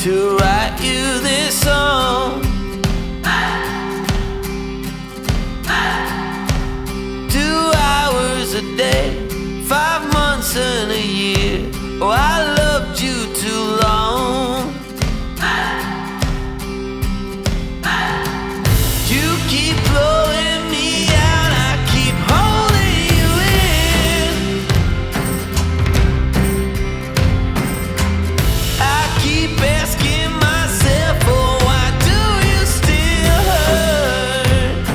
to write you this song. 2 hours a day, 5 months and a year. Oh, I loved you too long. You keep blowing me out, I keep holding you in. I keep asking myself, oh, why do you still hurt?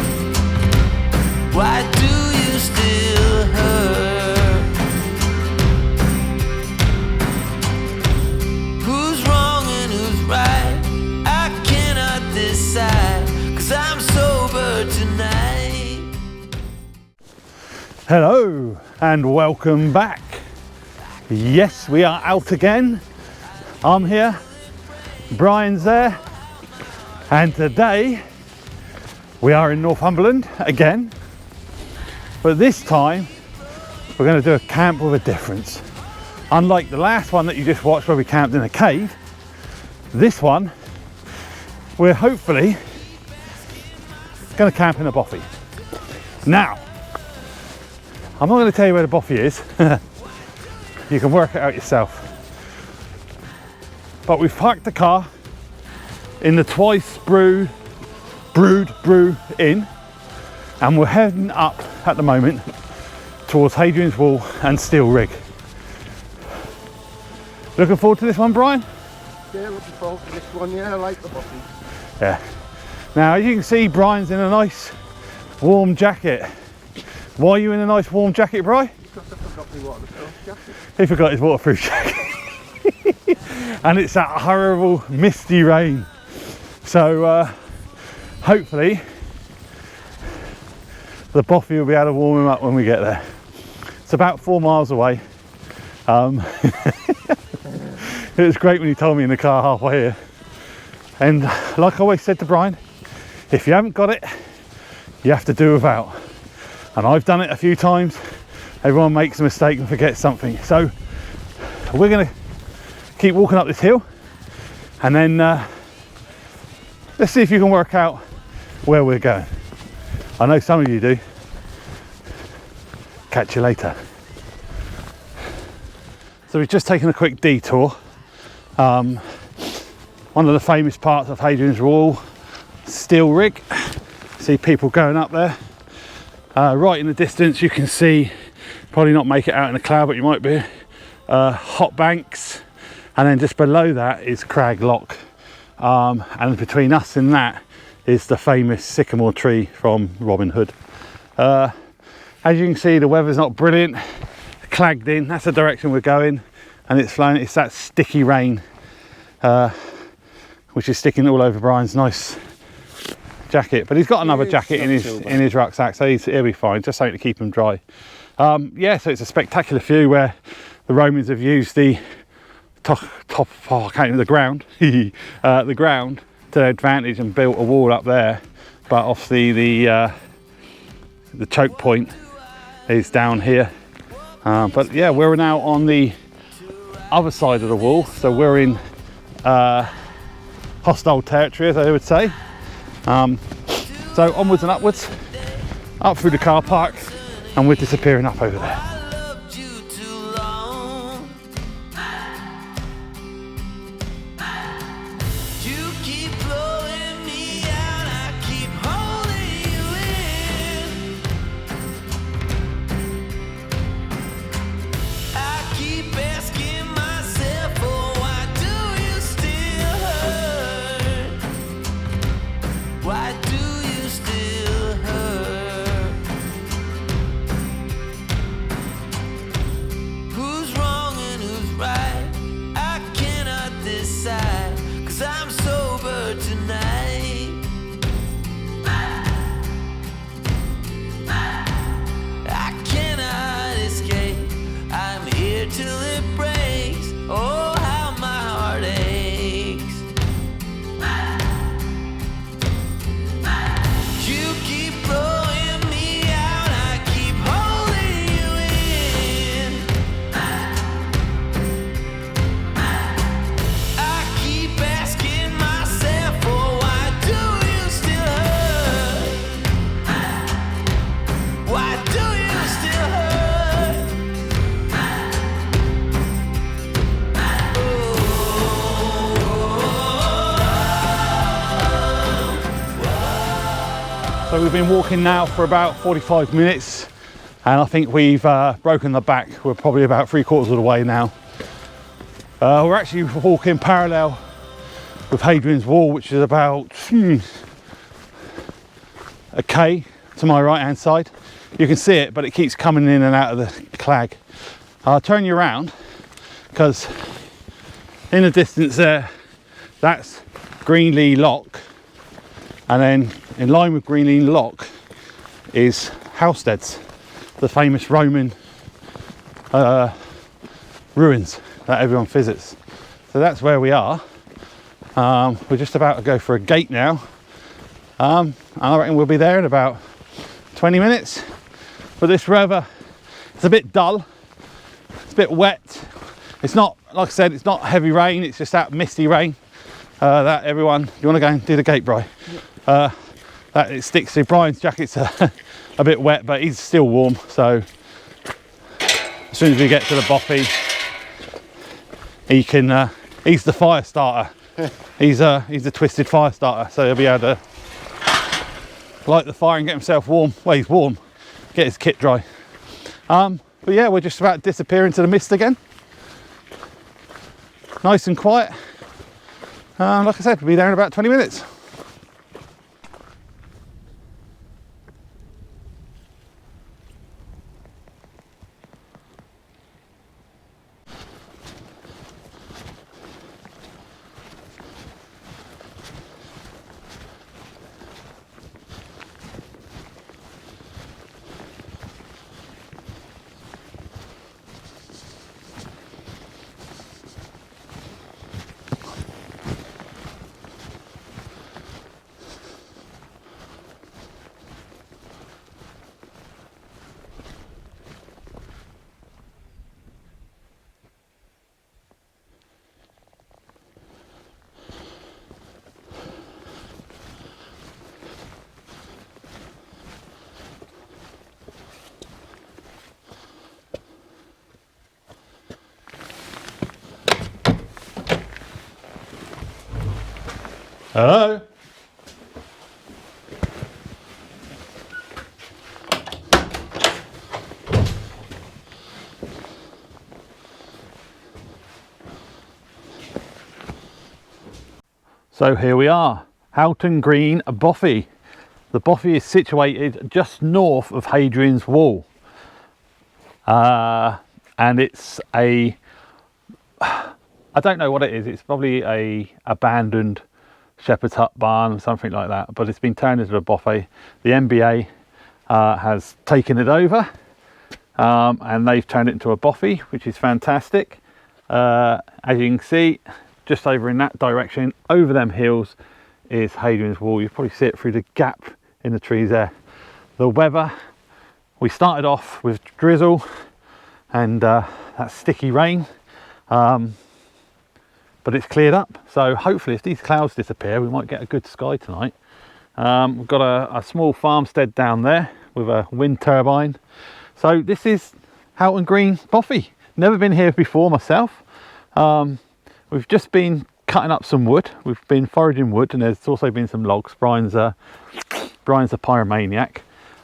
Why do you still hurt? Who's wrong and who's right? I cannot decide, 'cause I'm sober tonight. Hello and welcome back. Yes, we are out again. I'm here, Brian's there, and today we are in Northumberland again, but this time we're going to do a camp with a difference. Unlike the last one that you just watched where we camped in a cave, this one we're hopefully going to camp in a bothy. Now, I'm not going to tell you where the bothy is. You can work it out yourself. But we've parked the car in the twice brewed inn, and we're heading up at the moment towards Hadrian's Wall and Steel Rig. Looking forward to this one, Brian? Yeah, looking forward to this one. Yeah, I like the bothy. Yeah. Now, as you can see, Brian's in a nice warm jacket. Why are you in a nice warm jacket, Brian? Because I forgot my waterproof jacket. He forgot his waterproof jacket. And it's that horrible misty rain. So hopefully the bothy will be able to warm him up when we get there. It's about 4 miles away. It was great when he told me in the car halfway here. And like I always said to Brian, if you haven't got it, you have to do without. And I've done it a few times. Everyone makes a mistake and forgets something. So we're going to keep walking up this hill, and then let's see if you can work out where we're going. I know some of you do. Catch you later. So we've just taken a quick detour. One of the famous parts of Hadrian's Wall, Steel Rig. See people going up there. Right in the distance you can see, probably not make it out in the cloud, but you might be, hot banks, and then just below that is Crag Lock, and between us and that is the famous sycamore tree from Robin Hood. As you can see, the weather's not brilliant, clagged in, that's the direction we're going, and it's flowing. It's that sticky rain which is sticking all over Brian's nice jacket, but he's got another jacket in his rucksack, so he'll be fine, just something to keep him dry. Yeah, so it's a spectacular view where the Romans have used the the ground the ground to their advantage and built a wall up there, but obviously the choke point is down here. But yeah, we're now on the other side of the wall, so we're in hostile territory, as I would say. So onwards and upwards, up through the car park, and we're disappearing up over there. So we've been walking now for about 45 minutes and I think we've broken the back. We're probably about 3/4 of the way now. We're actually walking parallel with Hadrian's Wall, which is about a K to my right hand side. You can see it, but it keeps coming in and out of the clag. I'll turn you around because in the distance there, that's Greenlee Lock, and then in line with Greenlee Lock is Housesteads, the famous Roman ruins that everyone visits. So that's where we are. We're just about to go for a gate now. And I reckon we'll be there in about 20 minutes. But this river, it's a bit dull, it's a bit wet. It's not, like I said, it's not heavy rain, it's just that misty rain that everyone, you want to go and do the gate, Bri? That it sticks to. Brian's jacket's a bit wet, but he's still warm. So as soon as we get to the Bothy, he can, he's the fire starter. He's a twisted fire starter, so he'll be able to light the fire and get himself warm. Well, he's warm, get his kit dry. But yeah, we're just about to disappear into the mist again. Nice and quiet. Like I said, we'll be there in about 20 minutes. Hello? So here we are, Haughton Green Bothy. The Bothy is situated just north of Hadrian's Wall. And it's a, I don't know what it is, it's probably a abandoned shepherd's hut barn, something like that, but it's been turned into a Bothy. The NBA has taken it over and they've turned it into a Bothy, which is fantastic. As you can see, just over in that direction, over them hills, is Hadrian's Wall. You probably see it through the gap in the trees there. The weather, we started off with drizzle and that sticky rain. But it's cleared up, so hopefully if these clouds disappear we might get a good sky tonight. We've got a small farmstead down there with a wind turbine. So this is Haughton Green Bothy. Never been here before myself. We've just been cutting up some wood. We've been foraging wood, and there's also been some logs. Brian's a pyromaniac.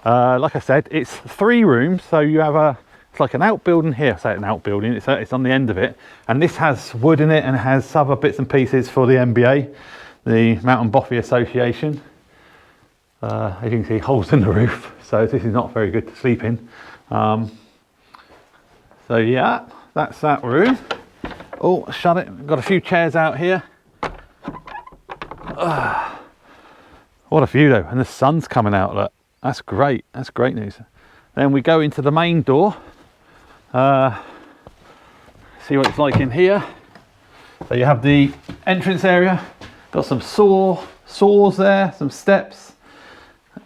Like I said, it's 3 rooms, so you have it's like an outbuilding here. I say an outbuilding, it's on the end of it, and this has wood in it and has other bits and pieces for the NBA, the Mountain Bothy Association. As you can see, holes in the roof, so this is not very good to sleep in. So yeah, that's that room. Oh, shut it. Got a few chairs out here. What a view though, and the sun's coming out. Look, that's great. That's great news. Then we go into the main door. See what it's like in here. So you have the entrance area. Got some saws there, some steps,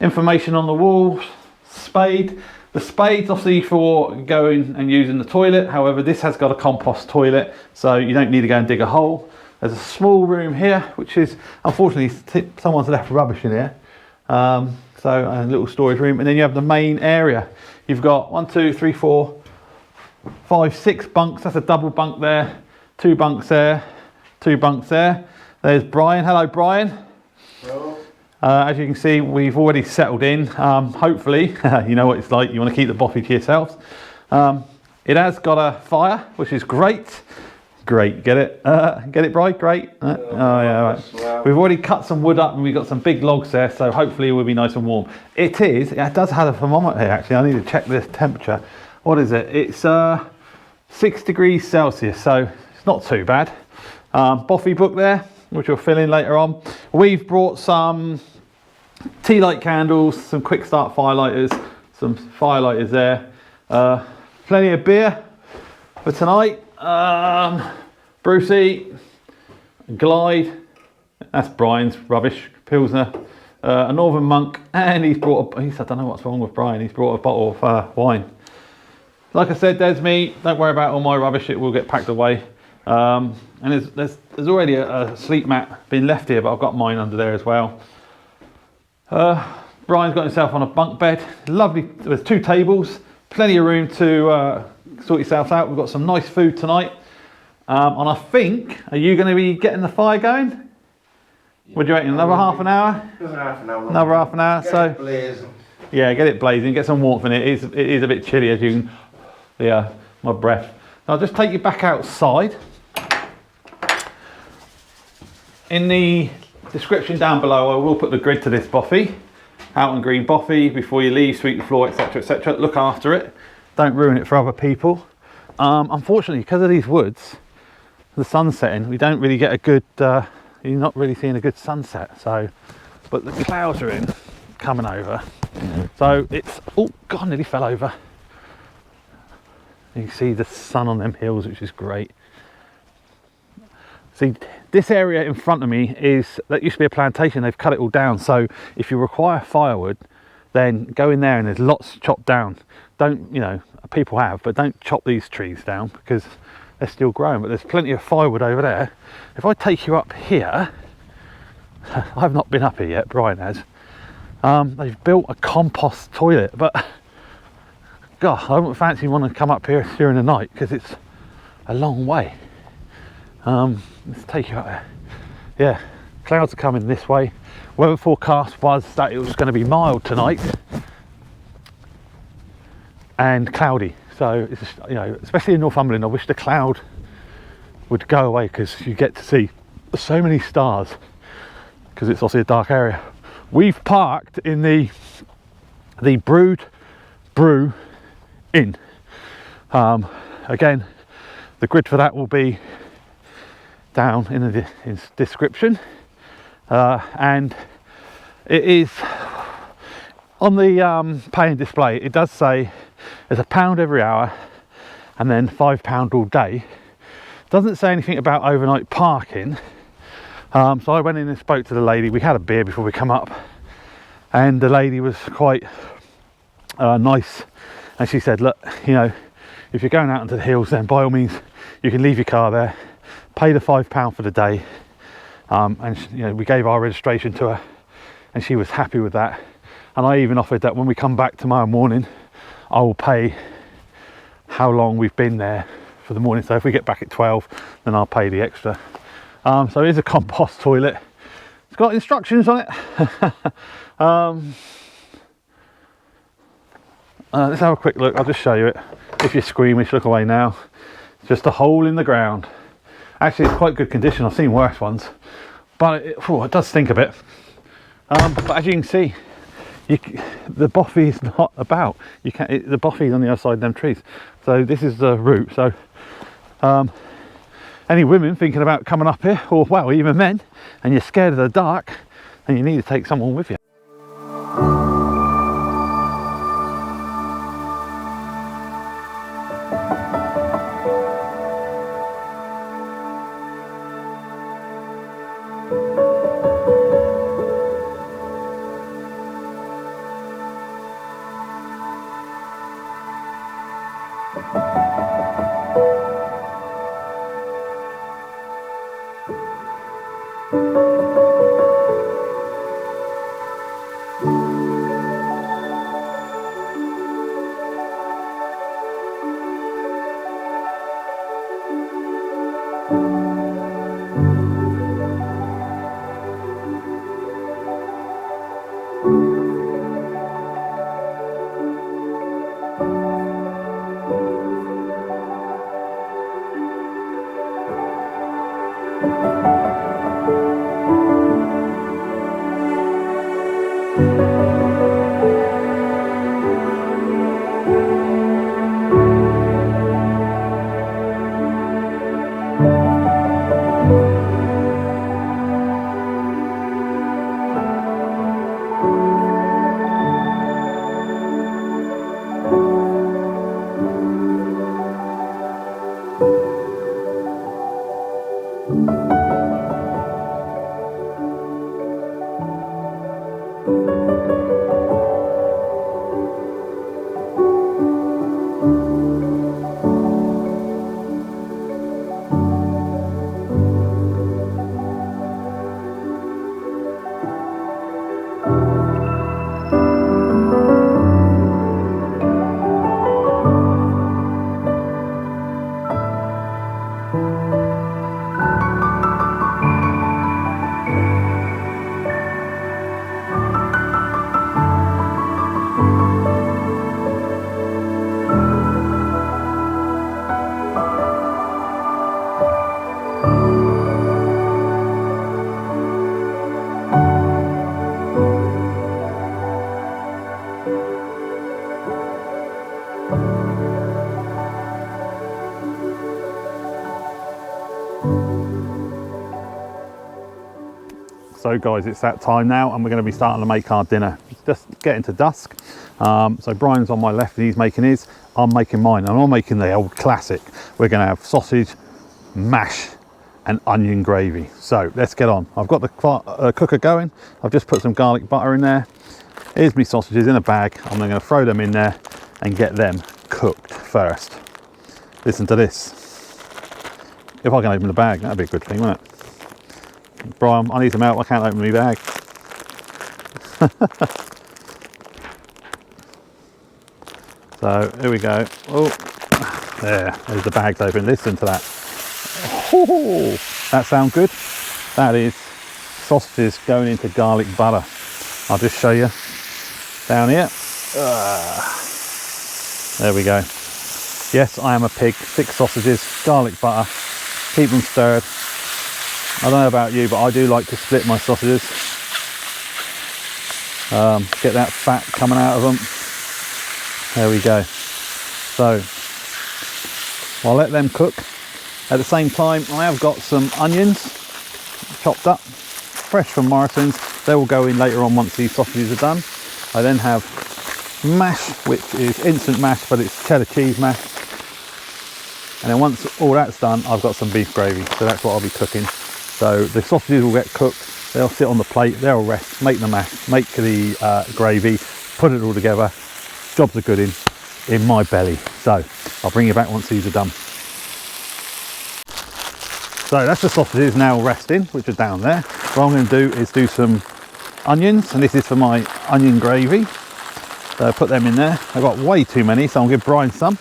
information on the walls, spade. The spade's obviously for going and using the toilet. However, this has got a compost toilet, so you don't need to go and dig a hole. There's a small room here, which is, unfortunately, someone's left rubbish in here. So a little storage room, and then you have the main area. You've got 1, 2, 3, 4, 5, 6 bunks. That's a double bunk there. 2 bunks there. 2 bunks there. There's Brian. Hello, Brian. Hello. As you can see, we've already settled in. Hopefully, you know what it's like, you want to keep the bothy to yourselves. It has got a fire, which is great. Great, get it? Get it, Bri? Great. Oh yeah, right. We've already cut some wood up and we've got some big logs there, so hopefully it will be nice and warm. It does have a thermometer here actually. I need to check this temperature. What is it? It's 6 degrees Celsius, so it's not too bad. Bothy book there, which we'll fill in later on. We've brought some tea light candles, some quick start firelighters, some firelighters there. Plenty of beer for tonight. Brucey, Glide, that's Brian's rubbish, Pilsner, a Northern Monk, and he's brought I don't know what's wrong with Brian, he's brought a bottle of wine. Like I said, there's me, don't worry about all my rubbish, it will get packed away. And there's already a sleep mat being left here, but I've got mine under there as well. Brian's got himself on a bunk bed, lovely, there's 2 tables, plenty of room to sort yourself out. We've got some nice food tonight. And I think, are you going to be getting the fire going? What do you reckon, another half an hour? Another half an hour. Another half an hour, so. Blazing. Yeah, get it blazing, get some warmth in it. It is a bit chilly as you can, my breath. I'll just take you back outside. In the description down below, I will put the grid to this bothy. Haughton Green Bothy, before you leave, sweep the floor, etc, etc. Look after it. Don't ruin it for other people. Unfortunately, because of these woods, the sun's setting, we don't really get a good, you're not really seeing a good sunset. So, but the clouds are in, coming over. So it's, oh God, nearly fell over. You can see the sun on them hills, which is great. See, this area in front of me that used to be a plantation, they've cut it all down. So if you require firewood, then go in there and there's lots chopped down. Don't, people have, but don't chop these trees down because they're still growing, but there's plenty of firewood over there. If I take you up here, I've not been up here yet, Brian has. They've built a compost toilet, but God, I wouldn't fancy want to come up here during the night because it's a long way. Let's take you up there. Yeah, clouds are coming this way. Weather forecast was that it was going to be mild tonight and cloudy. So it's just, especially in Northumberland, I wish the cloud would go away because you get to see so many stars because it's obviously a dark area. We've parked in the Brood Brew Inn. Again, the grid for that will be down in the description, and it is on the paying display. It does say there's £1 every hour and then £5 all day. Doesn't say anything about overnight parking. So I went in and spoke to the lady. We had a beer before we come up, and the lady was quite nice, and she said, look, if you're going out into the hills, then by all means you can leave your car there, pay the £5 for the day, and we gave our registration to her and she was happy with that. And I even offered that when we come back tomorrow morning, I will pay how long we've been there for the morning. So if we get back at 12, then I'll pay the extra. So here's a compost toilet. It's got instructions on it. Let's have a quick look. I'll just show you it. If you're squeamish, look away now. It's just a hole in the ground. Actually, it's quite good condition. I've seen worse ones, but it does stink a bit. But as you can see, the bothy is not about. The bothy is on the other side of them trees. So this is the route. So any women thinking about coming up here, or well, even men, and you're scared of the dark, then you need to take someone with you. So guys, it's that time now and we're going to be starting to make our dinner. It's just getting to dusk. So Brian's on my left and he's making his, I'm making mine, and I'm making the old classic. We're going to have sausage, mash and onion gravy. So let's get on. I've got the cooker going. I've just put some garlic butter in there. Here's my sausages in a bag. I'm going to throw them in there and get them cooked first. Listen to this. If I can open the bag, that'd be a good thing, wouldn't it? Brian, I need some help, I can't open my bag. So here we go. Oh, there's the bags open. Listen to that. Oh, that sounds good. That is sausages going into garlic butter. I'll just show you down here. There we go. Yes, I am a pig. 6 sausages, garlic butter. Keep them stirred. I don't know about you, but I do like to split my sausages. Get that fat coming out of them. There we go. So I'll let them cook. At the same time, I have got some onions chopped up, fresh from Morrison's. They will go in later on once these sausages are done. I then have mash, which is instant mash, but it's cheddar cheese mash. And then once all that's done, I've got some beef gravy. So that's what I'll be cooking. So the sausages will get cooked, they'll sit on the plate, they'll rest, make the mash, make the gravy, put it all together. Jobs are good in my belly. So I'll bring you back once these are done. So that's the sausages now resting, which are down there. What I'm going to do is do some onions, and this is for my onion gravy. So I put them in there. I've got way too many, so I'll give Brian some.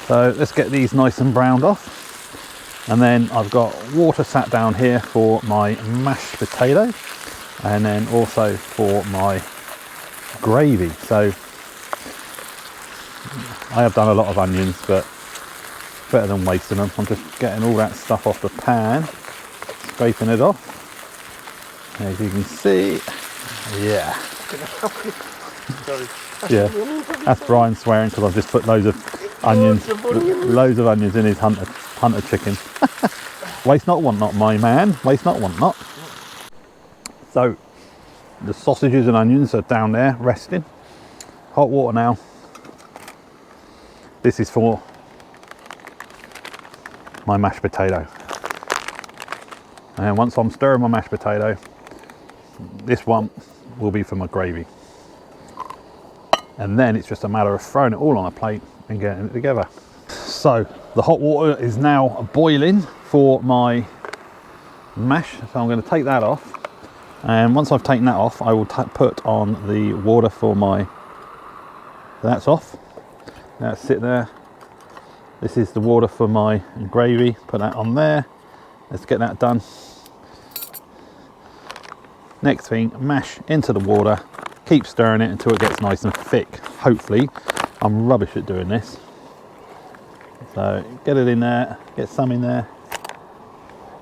So let's get these nice and browned off. And then I've got water sat down here for my mashed potato, and then also for my gravy. So I have done a lot of onions, but better than wasting them. I'm just getting all that stuff off the pan, scraping it off. As you can see, yeah. Sorry. Yeah, that's Brian swearing because I've just put loads of onions in his hunter chicken. Waste not, want not, my man. Waste not, want not. So the sausages and onions are down there resting. Hot water now. This is for my mashed potato. And once I'm stirring my mashed potato, this one will be for my gravy. And then it's just a matter of throwing it all on a plate and getting it together. So the hot water is now boiling for my mash. So I'm going to take that off. And once I've taken that off, I will put on the water for my, that's off. That's sit there. This is the water for my gravy. Put that on there. Let's get that done. Next thing, mash into the water. Keep stirring it until it gets nice and thick, hopefully. I'm rubbish at doing this. So get it in there, get some in there,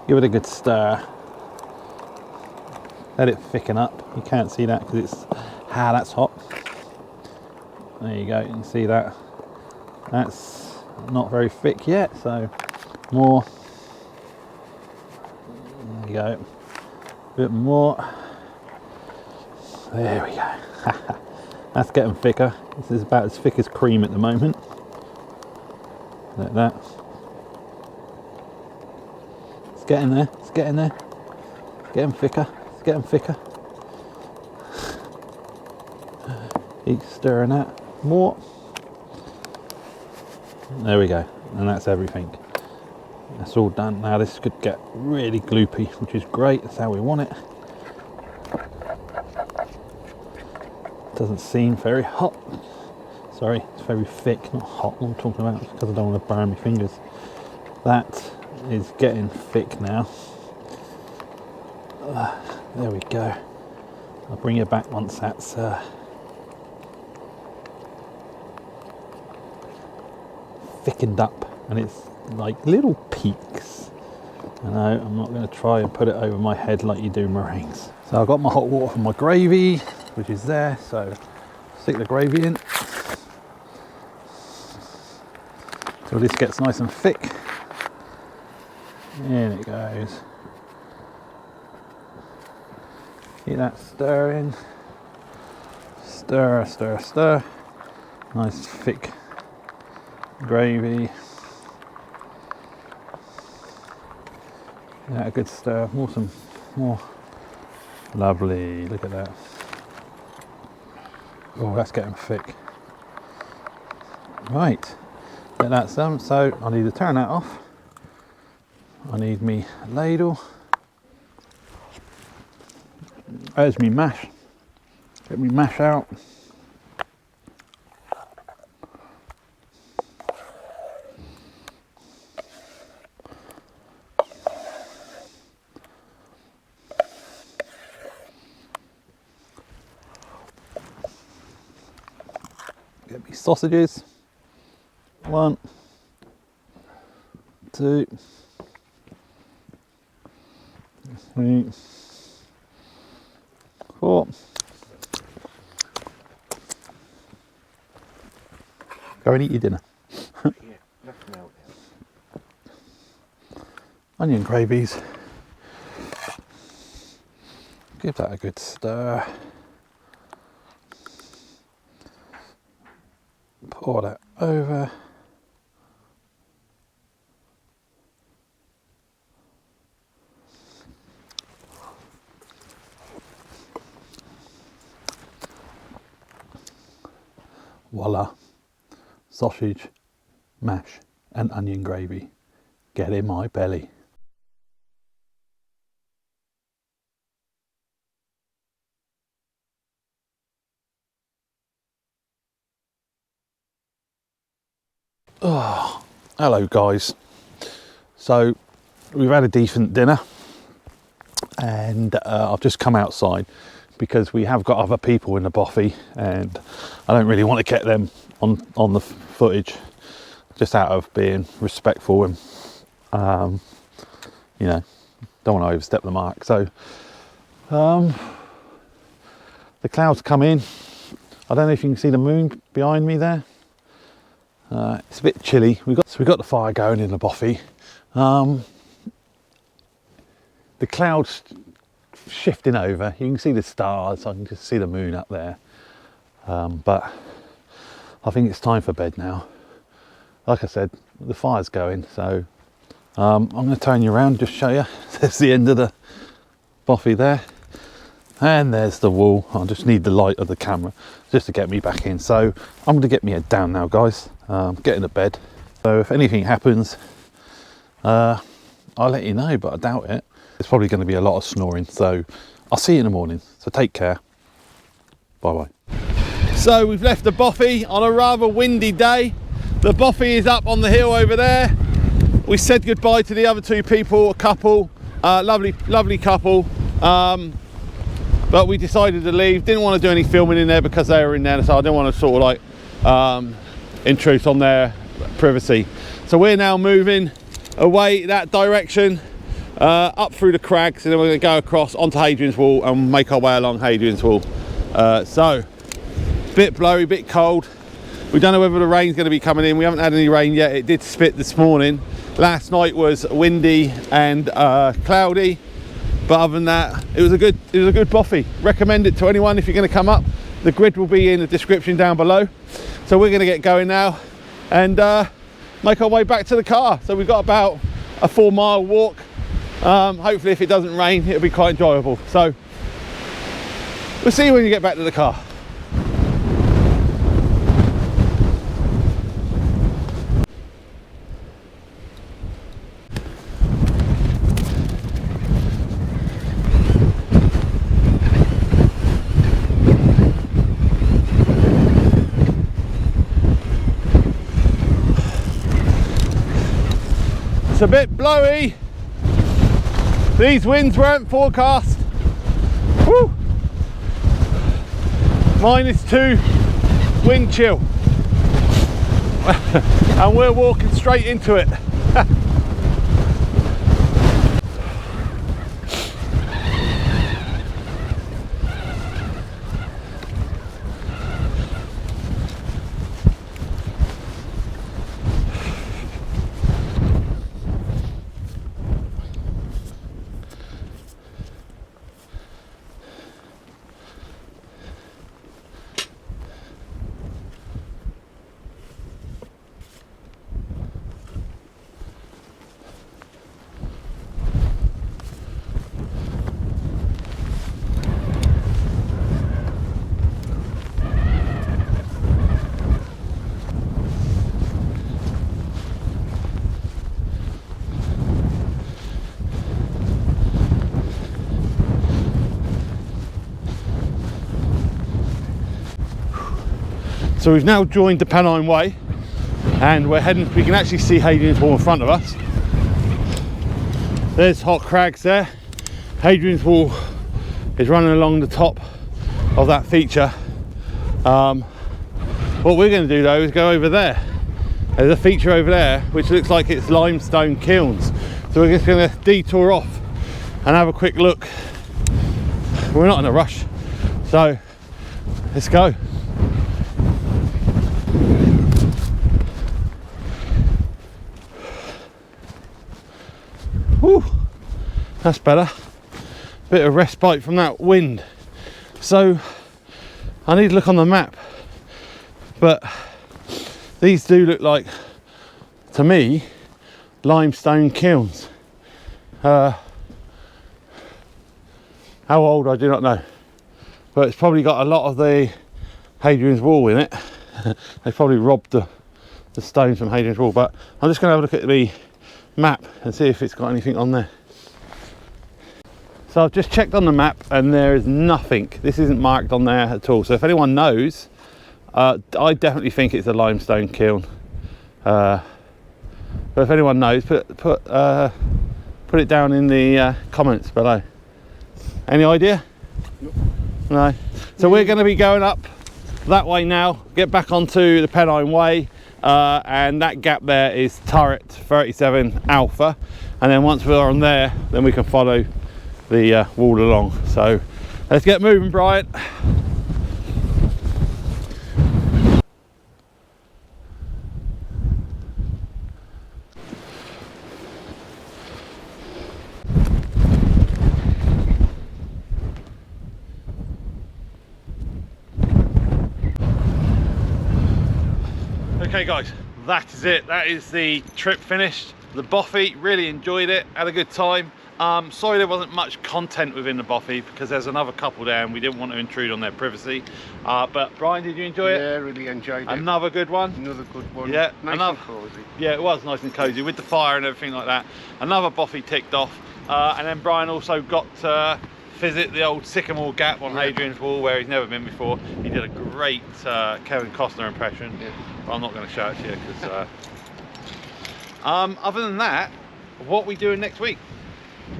give it a good stir, let it thicken up. You can't see that because it's that's hot. There you go, you can see that. That's not very thick yet, so more. There you go, a bit more. There we go. That's getting thicker. This is about as thick as cream at the moment. Like that. It's getting there, it's getting there. It's getting thicker, it's getting thicker. Keep stirring that. More. There we go. And that's everything. That's all done. Now this could get really gloopy, which is great. That's how we want it. Doesn't seem very hot. Sorry, it's very thick, not hot. What I'm talking about because I don't want to burn my fingers. That is getting thick now. There we go. I'll bring it back once that's thickened up, and it's like little peaks. I know, I'm not going to try and put it over my head like you do meringues. So I've got my hot water for my gravy, which is there, so stick the gravy in till this gets nice and thick. In it goes. Keep that stirring. Stir, stir, stir. Nice thick gravy. Yeah, a good stir. More. Lovely. Look at that. Oh, that's getting thick. Right, get that some. So I need to turn that off. I need me ladle. There's me mash. Get me mash out. Get me sausages. 1, 2, 3, 4. Go and eat your dinner. Onion gravies. Give that a good stir. Pour that over. Voila, sausage, mash and onion gravy. Get in my belly. Oh, hello guys. So we've had a decent dinner and I've just come outside because we have got other people in the bothy and I don't really want to get them on the footage, just out of being respectful and you know, don't want to overstep the mark. So the clouds come in. I don't know if you can see the moon behind me there. It's a bit chilly. We've got the fire going in the bothy. The clouds shifting over. You can see the stars. I can just see the moon up there. But I think it's time for bed now. Like I said, the fire's going. So I'm going to turn you around, just show you. There's the end of the bothy there. And there's the wall. I just need the light of the camera just to get me back in. So I'm going to get my head down now, guys. Get into bed. So if anything happens, I'll let you know, but I doubt it. It's probably going to be a lot of snoring. So I'll see you in the morning. So take care. Bye bye. So we've left the bothy on a rather windy day. The bothy is up on the hill over there. We said goodbye to the other two people, a couple, lovely couple. But we decided to leave. Didn't want to do any filming in there because they were in there, so I didn't want to sort of like intrude on their privacy. So we're now moving away that direction, up through the crags, and then we're going to go across onto Hadrian's Wall and make our way along Hadrian's Wall. So bit blowy, bit cold. We don't know whether the rain's going to be coming in. We haven't had any rain yet. It did spit this morning. Last night was windy and cloudy, but other than that, it was a good bothy. Recommend it to anyone if you're going to come up. The grid will be in the description down below. So we're going to get going now and make our way back to the car. So we've got about a 4-mile walk. Hopefully if it doesn't rain, it'll be quite enjoyable. So we'll see you when you get back to the car. It's a bit blowy. These winds weren't forecast. Woo. -2 wind chill. And we're walking straight into it. So we've now joined the Pennine Way and we're heading, we can actually see Hadrian's Wall in front of us. There's hot crags there. Hadrian's Wall is running along the top of that feature. What we're going to do though is go over there. There's a feature over there which looks like it's limestone kilns. So we're just going to detour off and have a quick look. We're not in a rush, so let's go. Whew, that's better. Bit of respite from that wind. So I need to look on the map, but these do look like, to me, limestone kilns. How old I do not know, but it's probably got a lot of the Hadrian's Wall in it. They probably robbed the stones from Hadrian's Wall, but I'm just going to have a look at the map and see if it's got anything on there. So I've just checked on the map and there is nothing. This isn't marked on there at all. So if anyone knows, I definitely think it's a limestone kiln. But if anyone knows, put it down in the comments below. Any idea? No. So we're going to be going up that way now, get back onto the Pennine Way. And that gap there is turret 37 alpha, and then once we're on there then we can follow the wall along. So let's get moving, Brian. Okay guys, that is it. That is the trip finished. The Bothy, really enjoyed it, had a good time. Sorry there wasn't much content within the Bothy because there's another couple there and we didn't want to intrude on their privacy. But Brian, did you enjoy it? Yeah, really enjoyed it. Another good one? Another good one. Yeah, nice and cosy. Yeah, it was nice and cosy with the fire and everything like that. Another Bothy ticked off. And then Brian also got to visit the old Sycamore Gap on Hadrian's Wall where he's never been before. He did a great Kevin Costner impression. Yeah. But I'm not going to show it to you because other than that, what are we doing next week?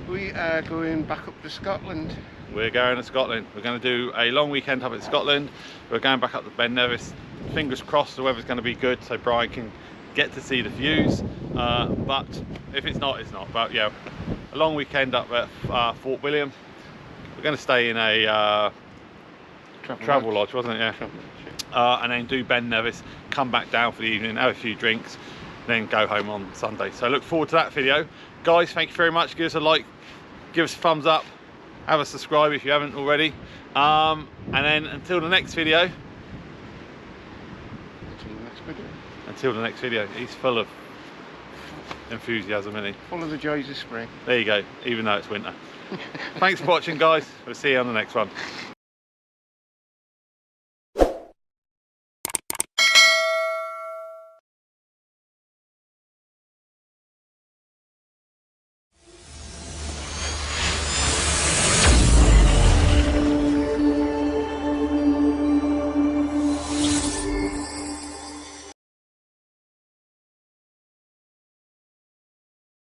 We are going back up to Scotland. We're going to Scotland. We're going to do a long weekend up in Scotland. We're going back up the Ben Nevis fingers crossed the weather's going to be good so Brian can get to see the views, but if it's not, it's not. But yeah, a long weekend up at Fort William. We're going to stay in a travel lodge, wasn't it? Yeah. And then do Ben Nevis, come back down for the evening, have a few drinks, then go home on Sunday. So look forward to that video. Guys, thank you very much. Give us a like, give us a thumbs up, have a subscribe if you haven't already. And then until the next video. Until the next video. He's full of enthusiasm, isn't he? Full of the joys of spring. There you go, even though it's winter. Thanks for watching, guys. We'll see you on the next one.